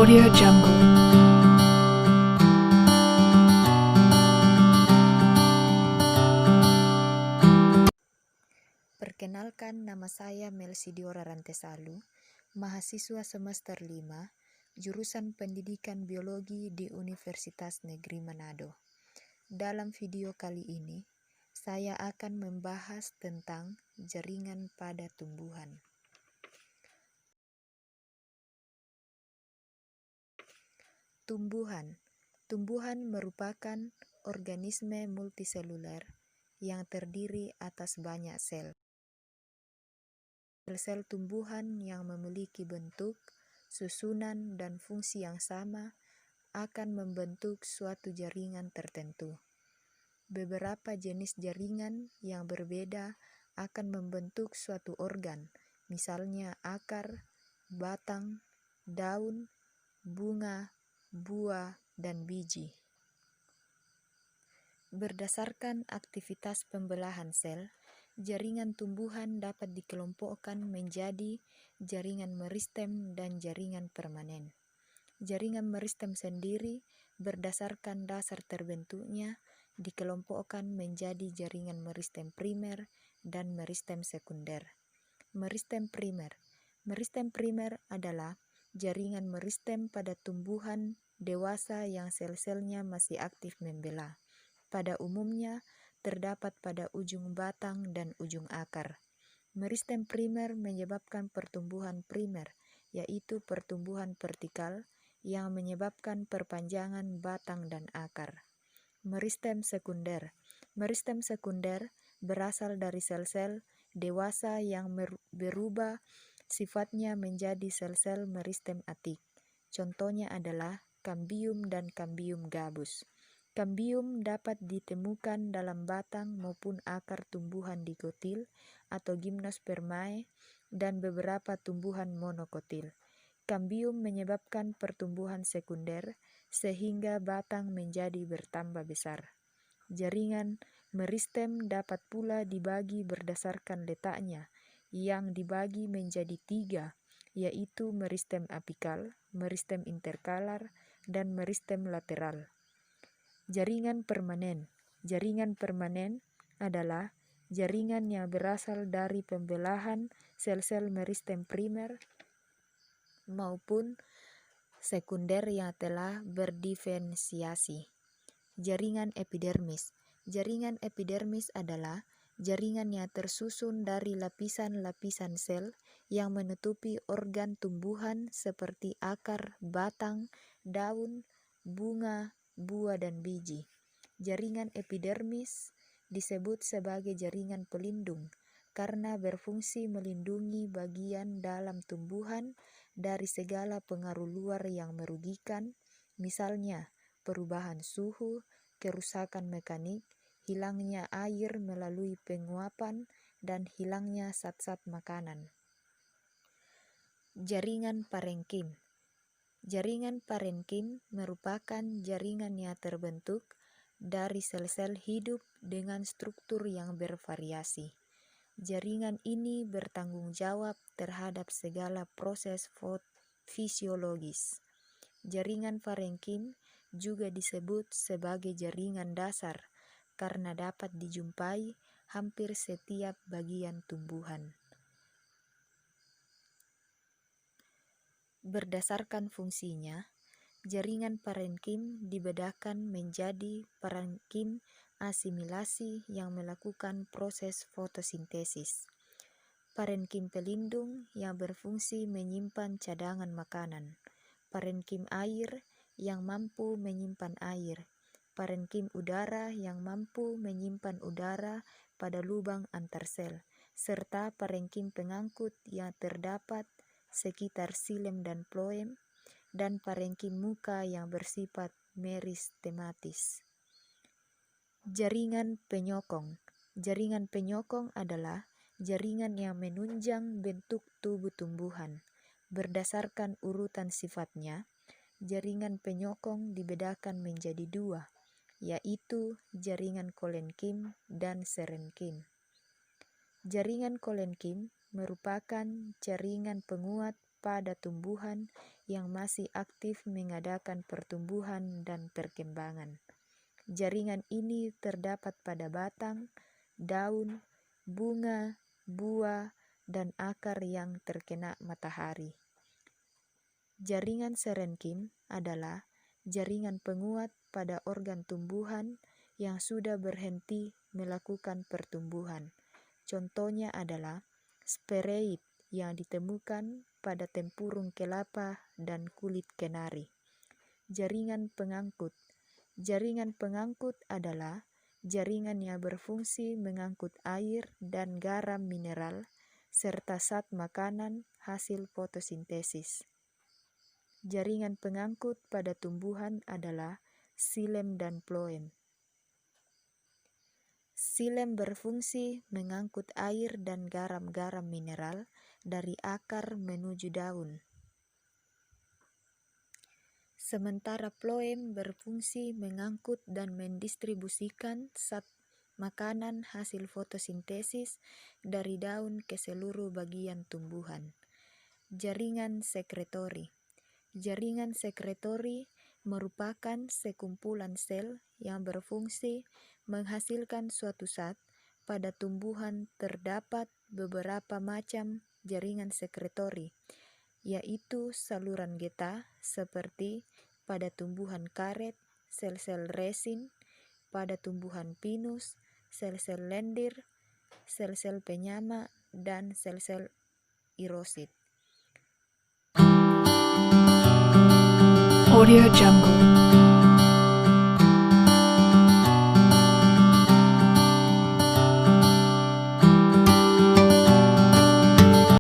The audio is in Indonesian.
Audio Jungle. Perkenalkan, nama saya Melsidiora Rantesalu, mahasiswa semester 5, jurusan Pendidikan Biologi di Universitas Negeri Manado. Dalam video kali ini, saya akan membahas tentang jaringan pada tumbuhan. Tumbuhan merupakan organisme multiseluler yang terdiri atas banyak sel. Sel-sel tumbuhan yang memiliki bentuk, susunan, dan fungsi yang sama akan membentuk suatu jaringan tertentu. Beberapa jenis jaringan yang berbeda akan membentuk suatu organ, misalnya akar, batang, daun, bunga, buah, dan biji. Berdasarkan aktivitas pembelahan sel, jaringan tumbuhan dapat dikelompokkan menjadi jaringan meristem dan jaringan permanen. Jaringan meristem sendiri berdasarkan dasar terbentuknya dikelompokkan menjadi jaringan meristem primer dan meristem sekunder. Meristem primer adalah jaringan meristem pada tumbuhan dewasa yang sel-selnya masih aktif membelah. Pada umumnya terdapat pada ujung batang dan ujung akar. Meristem primer menyebabkan pertumbuhan primer, yaitu pertumbuhan vertikal yang menyebabkan perpanjangan batang dan akar. Meristem sekunder berasal dari sel-sel dewasa yang berubah sifatnya menjadi sel-sel meristem atik. Contohnya adalah kambium dan kambium gabus. Kambium dapat ditemukan dalam batang maupun akar tumbuhan dicotyl atau Gymnospermae dan beberapa tumbuhan monocotyl. Kambium menyebabkan pertumbuhan sekunder sehingga batang menjadi bertambah besar. Jaringan meristem dapat pula dibagi berdasarkan letaknya, yang dibagi menjadi 3, yaitu meristem apikal, meristem interkalar, dan meristem lateral. Jaringan permanen adalah jaringan yang berasal dari pembelahan sel-sel meristem primer maupun sekunder yang telah berdiferensiasi. Jaringan epidermis adalah jaringan yang tersusun dari lapisan-lapisan sel yang menutupi organ tumbuhan seperti akar, batang, daun, bunga, buah, dan biji. Jaringan epidermis disebut sebagai jaringan pelindung karena berfungsi melindungi bagian dalam tumbuhan dari segala pengaruh luar yang merugikan, misalnya perubahan suhu, kerusakan mekanik, hilangnya air melalui penguapan, dan hilangnya zat-zat makanan. Jaringan parenkim merupakan jaringan yang terbentuk dari sel-sel hidup dengan struktur yang bervariasi. Jaringan ini bertanggung jawab terhadap segala proses fisiologis. Jaringan parenkim juga disebut sebagai jaringan dasar karena dapat dijumpai hampir setiap bagian tumbuhan. Berdasarkan fungsinya, jaringan parenkim dibedakan menjadi parenkim asimilasi yang melakukan proses fotosintesis, parenkim pelindung yang berfungsi menyimpan cadangan makanan, parenkim air yang mampu menyimpan air, parenkim udara yang mampu menyimpan udara pada lubang antar sel, serta parenkim pengangkut yang terdapat sekitar xilem dan floem, dan parenkim muka yang bersifat meristematis. Jaringan penyokong adalah jaringan yang menunjang bentuk tubuh tumbuhan. Berdasarkan urutan sifatnya, jaringan penyokong dibedakan menjadi 2, yaitu jaringan kolenkim dan serenkim. Jaringan kolenkim merupakan jaringan penguat pada tumbuhan yang masih aktif mengadakan pertumbuhan dan perkembangan. Jaringan ini terdapat pada batang, daun, bunga, buah, dan akar yang terkena matahari. Jaringan serenkim adalah jaringan penguat pada organ tumbuhan yang sudah berhenti melakukan pertumbuhan. Contohnya adalah spireid yang ditemukan pada tempurung kelapa dan kulit kenari. Jaringan pengangkut. Jaringan pengangkut adalah jaringan yang berfungsi mengangkut air dan garam mineral serta zat makanan hasil fotosintesis. Jaringan pengangkut pada tumbuhan adalah xilem dan phloem. Xilem berfungsi mengangkut air dan garam-garam mineral dari akar menuju daun. Sementara phloem berfungsi mengangkut dan mendistribusikan zat makanan hasil fotosintesis dari daun ke seluruh bagian tumbuhan. Jaringan sekretori. Jaringan sekretori merupakan sekumpulan sel yang berfungsi menghasilkan suatu zat. Pada tumbuhan terdapat beberapa macam jaringan sekretori, yaitu saluran getah seperti pada tumbuhan karet, sel-sel resin, pada tumbuhan pinus, sel-sel lendir, sel-sel penyama, dan sel-sel irosid. Audio Jungle.